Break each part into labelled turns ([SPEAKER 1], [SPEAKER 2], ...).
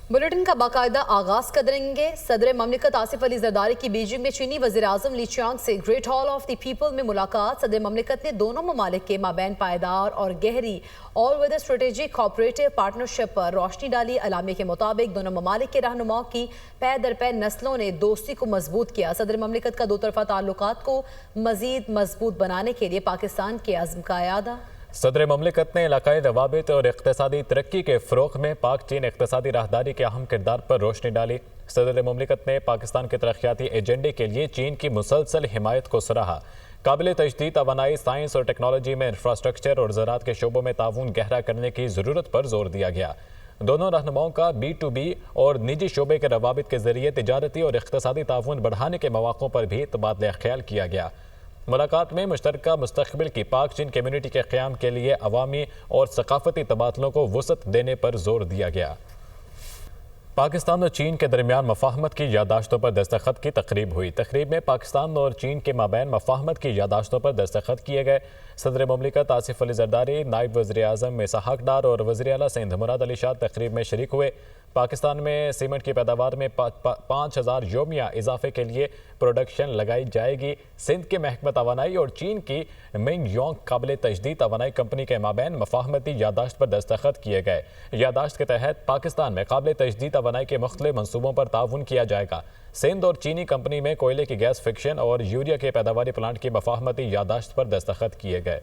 [SPEAKER 1] Bulletin का बाकायदा आगाज करेंगे। सदर ममलिकत आसिफ अली जरदारी की बीजिंग में चीनी वज़ीर आज़म ली चियांग से great hall of the people में मुलाकात। सदर ममलिकत ने दोनों ममालिक के माबैन पायदार और गहरी all weather strategic cooperative partnership पर रोशनी डाली। अलामे के मुताबिक दोनों ममालिक के रहनुमाओं की पै दर पै नस्लों ने दोस्ती को मजबूत किया। सदर ममलिकत का दो तरफा ताल्लुकात को मजीद मजबूत बनाने के लिए पाकिस्तान के अज़्म का अयादा।
[SPEAKER 2] सदर ममलिकत ने इलाकाई रवाबित और इक़्तिसादी तरक्की के फ़रोग़ में पाक चीन इक़्तिसादी राहदारी के अहम किरदार पर रोशनी डाली। सदर ममलिकत ने पाकिस्तान के तरक्याती एजेंडे के लिए चीन की मुसलसल हिमायत को सराहा। काबिल तजदीद तवानाई, साइंस और टेक्नोलॉजी में इंफ्रास्ट्रक्चर और ज़राअत के शोबों में ताउन गहरा करने की ज़रूरत पर जोर दिया गया। दोनों रहनुमाओं का B2B और निजी शोबे के रवाबित के जरिए तिजारती और इक़्तिसादी ताउन बढ़ाने के मौक़ों पर भी तबादला ख्याल किया गया। मुलाकात में मुश्तरका मुस्तक़बिल की पाक चीन कम्यूनिटी के क़याम के लिए अवामी और सकाफ़ती तबादलों को वसअत देने पर जोर दिया गया। पाकिस्तान और चीन के दरमियान मफाहमत की यादाश्तों पर दस्तखत की तकरीब हुई। तकरीब में पाकिस्तान और चीन के माबैन मफाहमत की यादाश्तों पर दस्तखत किए गए। सदर ममलिकत आसिफ अली जरदारी, नायब वज़ीर आज़म इसहाक डार और वज़ीर आला सिंध मुराद अली शाह तकरीब में शरीक हुए। पाकिस्तान में सीमेंट की पैदावार में 5000 योमिया इजाफे के लिए प्रोडक्शन लगाई जाएगी। सिंध के महकमा तवानाई और चीन की मिंग योंग काबिल तजदीद तवानाई कंपनी के माबैन मफाहमती यादाश्त पर दस्तखत किए गए। यादाश्त के तहत पाकिस्तान में काबिल तजदीद तवानाई के मुख्तलिफ मनसूबों पर ताउन किया जाएगा। सिंध और चीनी कंपनी में कोयले की गैस फिक्शन और यूरिया के पैदावारी प्लांट की मफाहमती यादाश्त पर दस्तखत किए गए।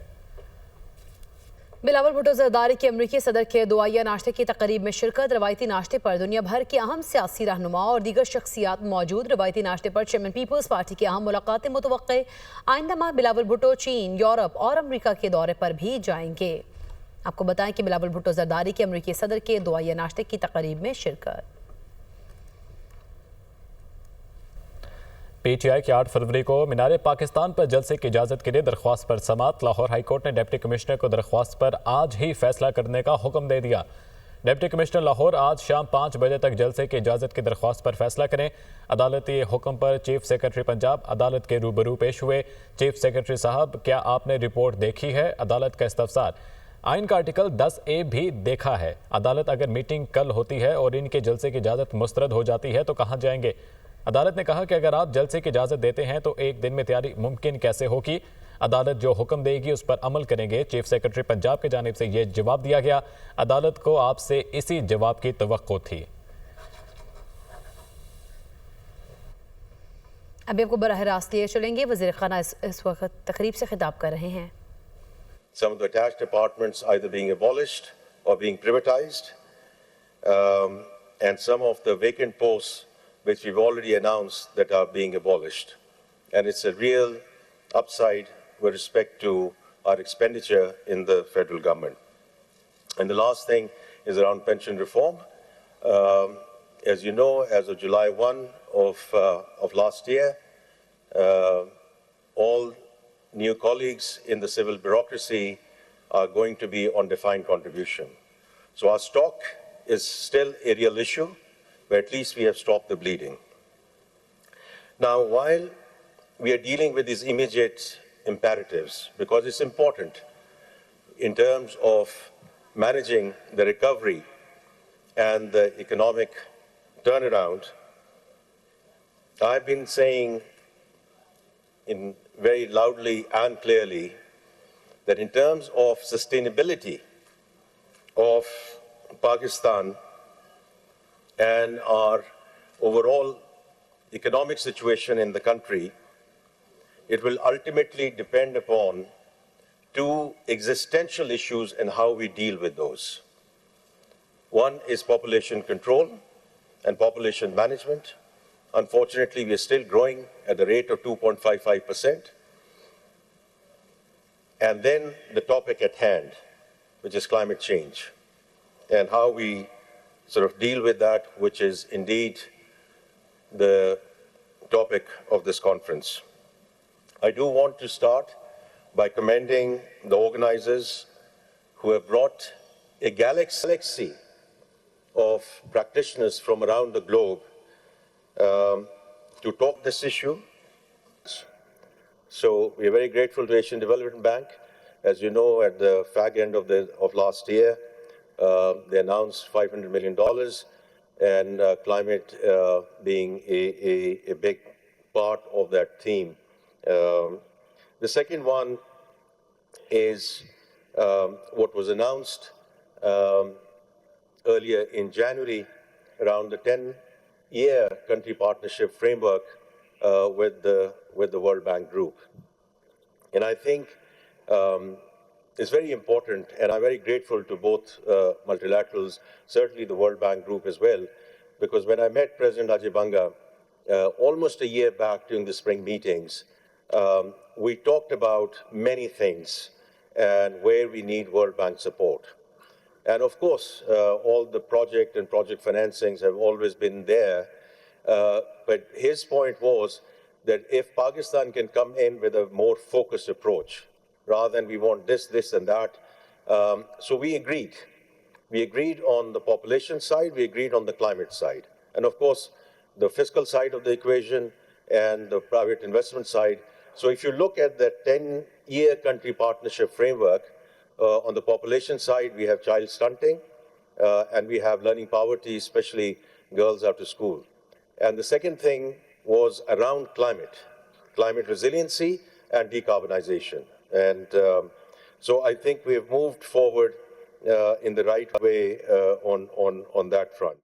[SPEAKER 1] बिलावल भुट्टो जरदारी के अमरीकी सदर के दुआया नाश्ते की तकरीब में शिरकत। रवायती नाश्ते पर दुनिया भर के अहम सियासी रहनुमा और दीगर शख्सियात मौजूद। रवायती नाश्ते पर चेयरमैन पीपल्स पार्टी की अहम मुलाकातें मुतवक्के। आइंदा माह बिलावल भुट्टो चीन, यूरोप और अमरीका के दौरे पर भी जाएंगे। आपको बताएं कि बिलावल भुट्टो जरदारी के अमरीकी सदर के दुआया नाश्ते की तकरीब में शिरकत।
[SPEAKER 2] PTI की 8 फरवरी को मीनार पाकिस्तान पर जलसे की इजाज़त के लिए दरख्वास्त पर समात। लाहौर हाई कोर्ट ने डिप्टी कमिश्नर को दरख्वास्त पर आज ही फैसला करने का हुक्म दे दिया। डिप्टी कमिश्नर लाहौर आज शाम 5 बजे तक जलसे की इजाज़त की दरख्वास्त पर फैसला करें। अदालती हुक्म पर चीफ सेक्रेटरी पंजाब अदालत के रूबरू पेश हुए। चीफ सेक्रेटरी साहब, क्या आपने रिपोर्ट देखी है? अदालत का इस्तफसार। आइन का आर्टिकल 10A भी देखा है। अदालत, अगर मीटिंग कल होती है और इनके जलसे की इजाज़त मुस्तरद हो जाती है तो कहाँ जाएंगे? अदालत ने कहा कि अगर आप जलसे की इजाज़त देते हैं तो एक दिन में तैयारी मुमकिन कैसे होगी? अदालत जो हुक्म देगी उस पर अमल करेंगे। चीफ सेक्रेटरी पंजाब की जानिब से यह जवाब दिया गया। अदालत को आपसे इसी जवाब की तवक्को थी।
[SPEAKER 1] अभी आपको बराह रास्त लिए चलेंगे। वज़ीर खाना इस वक्त तकरीब से खिताब कर रहे हैं।
[SPEAKER 3] Some of the attached departments either being abolished or being privatized, and some of the vacant posts which we've already announced that are being abolished. And it's a real upside with respect to our expenditure in the federal government. And the last thing is around pension reform. As you know, as of July 1 of last year, all new colleagues in the civil bureaucracy are going to be on defined contribution. So our stock is still a real issue, but at least we have stopped the bleeding. Now, while we are dealing with these immediate imperatives, because it's important in terms of managing the recovery and the economic turnaround, I've been saying in very loudly and clearly that in terms of sustainability of Pakistan and our overall economic situation in the country, it will ultimately depend upon two existential issues and how we deal with those. One is population control and population management. Unfortunately, we are still growing at the rate of 2.55%. And then the topic at hand, which is climate change, and how we sort of deal with that, which is indeed the topic of this conference. I do want to start by commending the organizers who have brought a galaxy of practitioners from around the globe to talk this issue. So we are very grateful to Asian Development Bank. As you know, at the fag end of last year, they announced $500 million and climate being a big part of that theme. The second one is what was announced earlier in January around the 10-year country partnership framework with the World Bank Group. And I think it's very important, and I'm very grateful to both multilaterals, certainly the World Bank Group as well, because when I met President Ajay Banga almost a year back during the spring meetings, we talked about many things and where we need World Bank support. And of course, all the project and project financings have always been there. But his point was that if Pakistan can come in with a more focused approach, rather than we want this, this, and that. So we agreed. We agreed on the population side, we agreed on the climate side. And of course, the fiscal side of the equation and the private investment side. So if you look at the 10-year country partnership framework, on the population side, we have child stunting, and we have learning poverty, especially girls out of school. And the second thing was around climate resiliency and decarbonization. And so I think we have moved forward in the right way on that front.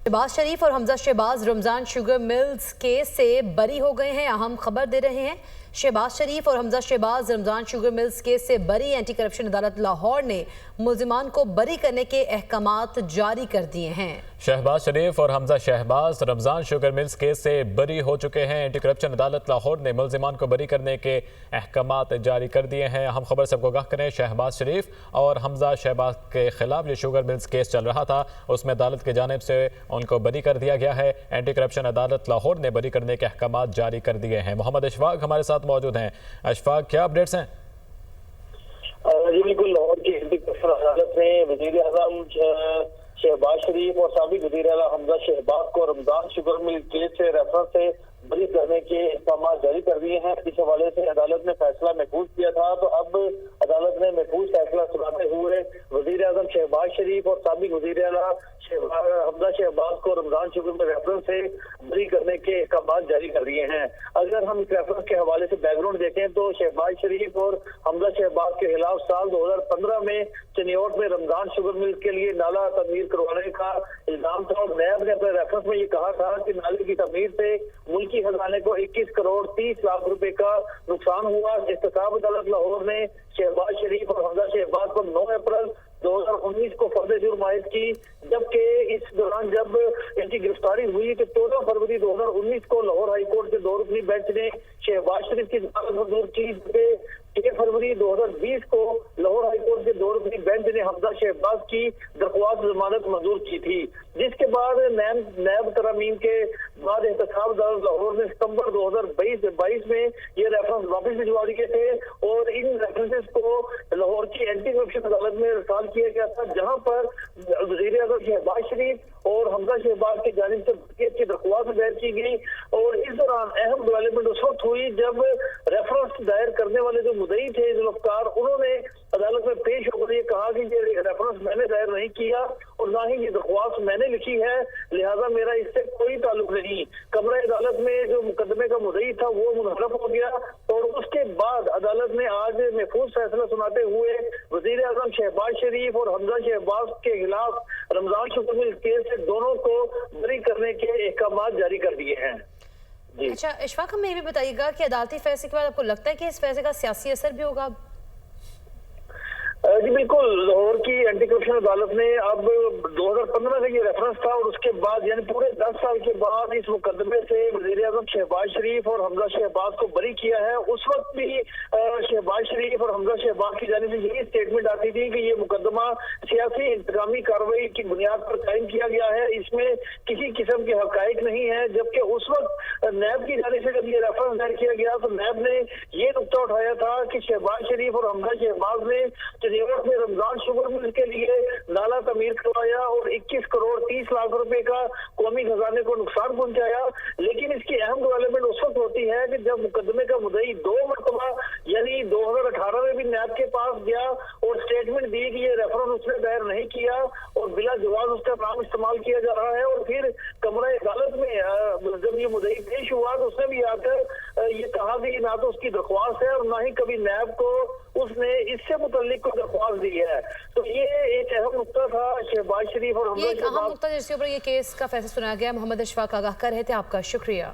[SPEAKER 1] Shahbaz Sharif और Hamza Shahbaz Ramzan sugar mills case से बरी हो गए हैं। अहम खबर दे रहे हैं, शहबाज शरीफ और Hamza Shahbaz Ramzan sugar mills case से बरी। एंटी करप्शन अदालत लाहौर ने मुल्जिमान को बरी करने के अहकामात जारी कर दिए हैं।
[SPEAKER 2] शहबाज शरीफ और Hamza Shahbaz Ramzan sugar mills case से बरी हो चुके हैं। एंटी करप्शन अदालत लाहौर ने मुल्जिमान को बरी करने के अहकामात जारी कर दिए हैं। अहम खबर सबको आगाह करें, शहबाज शरीफ और हमजा शहबाज के खिलाफ जो शुगर मिल्स केस चल रहा था, उसमें अदालत की जानिब से उनको बरी कर दिया गया है। एंटी करप्शन अदालत लाहौर ने बरी करने के अहकामात जारी कर दिए हैं। मोहम्मद अशफाक हमारे साथ मौजूद हैं। अशफाक, क्या अपडेट्स हैं?
[SPEAKER 4] जी बिल्कुल, लाहौर की एंटी करप्शन अदालत ने वजीर आजम शहबाज शरीफ और साबिक वजीर आला हमजा शहबाज को रमजान शुगर मिल केस से रेफरेंस से बरी करने के इक़दाम जारी कर दिए हैं। इस हवाले से अदालत ने फैसला महफूज किया था, तो अब अदालत ने महफूज फैसला सुनाते हुए वजीर आजम शहबाज शरीफ और साबिक वजीर आला हमजा शहबाज को रमजान शुगर में रेफरेंस से बरी करने के इक़दाम जारी कर दिए हैं। अगर हम इस रेफरेंस के हवाले से बैकग्राउंड देखें तो शहबाज शरीफ और हमजा शहबाज के खिलाफ साल 2015 में चिन्योट में रमजान शुगर मिल के लिए नाला तमीर करवाने का इल्जाम था और नैब ने अपने रेफरेंस में ये कहा था कि नाले की तमीर से मुल्की खजाने को 21 करोड़ 30 लाख रुपए का नुकसान हुआ। इख्तिसाब अदालत लाहौर ने शहबाज शरीफ और हमजा शहबाज को 9 अप्रैल 2019 को फर्द जुर्म आयद की, जबकि इस दौरान जब इनकी गिरफ्तारी हुई तो 14 फरवरी 2019 को लाहौर हाई कोर्ट के 2 रुकनी बेंच ने शहबाज शरीफ की जमानत मंजूर की। 6 फरवरी 2020 को लाहौर हाई कोर्ट के 2 रुकनी बेंच ने हमजा शहबाज की दरख्वास्त जमानत मंजूर की थी, जिसके बाद नैब तरामीम के बाद एहतसाब अदालत लाहौर ने सितंबर 2022 में ये रेफरेंस वापस भिजवा दिए थे और इन रेफरेंसेस को लाहौर की एंटी करप्शन अदालत में रिसाल किया गया था, जहां पर वजीर आजम शहबाज शरीफ और हमजा शहबाज की जानिब से की दरख्वास्त दायर की गई। और इस दौरान अहम डेवलपमेंट उस वक्त हुई जब रेफरेंस दायर करने वाले जो मुद्दई थे जुल्फकार, उन्होंने अदालत में पेश होकर ये कहा कि ये रेफरेंस मैंने दायर नहीं किया और ना ही ये दरख्वास्त मैंने लिखी है, लिहाजा मेरा इससे कोई ताल्लुक नहीं। कमरा अदालत में जो मुकदमे का मुद्दई था वो मुनहरफ हो गया और उसके बाद अदालत ने आज महफूज फैसला सुनाते हुए वजीर आजम शहबाज शरीफ और हमजा शहबाज के खिलाफ रमजान शुगर मिल केस से दोनों को बरी करने के अहकाम जारी कर दिए हैं। जी
[SPEAKER 1] अच्छा इशफाक, हमें ये भी बताइएगा कि अदालती फैसले के बाद आपको लगता है कि इस फैसले का सियासी असर भी होगा?
[SPEAKER 4] जी बिल्कुल, लाहौर की एंटी करप्शन अदालत ने अब 2015 से ये रेफरेंस था और उसके बाद यानी पूरे 10 साल के बाद इस मुकदमे से वजीर आजम शहबाज शरीफ और हमजा शहबाज को बरी किया है। उस वक्त भी शहबाज शरीफ और हमजा शहबाज की जानिब से यही स्टेटमेंट आती थी कि ये मुकदमा सियासी इंतकामी कार्रवाई की बुनियाद पर कायम किया गया है, इसमें किसी किस्म के हकाइक नहीं है। जबकि उस वक्त नैब की जानिब से जब ये रेफरेंस दायर किया गया तो नैब ने ये नुकता उठाया था कि शहबाज शरीफ और हमजा शहबाज ने एजेंट ने रमजान शुगर मिल के लिए नाला तमीर करवाया और 21 करोड़ 30 लाख रुपए का कौमी खजाने को नुकसान पहुंचाया। लेकिन इसकी अहम डेवलपमेंट उस वक्त होती है कि जब मुकदमे का मुद्दई 2 मरतबा यानी 2018 में भी नैब के पास गया और स्टेटमेंट दी कि ये रेफरेंस उसने दायर नहीं किया और बिला जवाब उसका नाम इस्तेमाल किया जा रहा है। और फिर कमरा अदालत में जब ये मुद्दई पेश हुआ तो उसने भी आकर ये कहा कि ना तो उसकी दरख्वास्त है और ना ही कभी नैब को उसने इससे मुतल्लिक कोई दरख्वास्त दी है। तो ये एक अहम नुकता था शहबाज शरीफ और
[SPEAKER 1] ये एक अहम नुकता जिसके ऊपर ये केस का फैसला सुनाया गया। मोहम्मद अशफाक आगाह कर रहे थे, आपका शुक्रिया।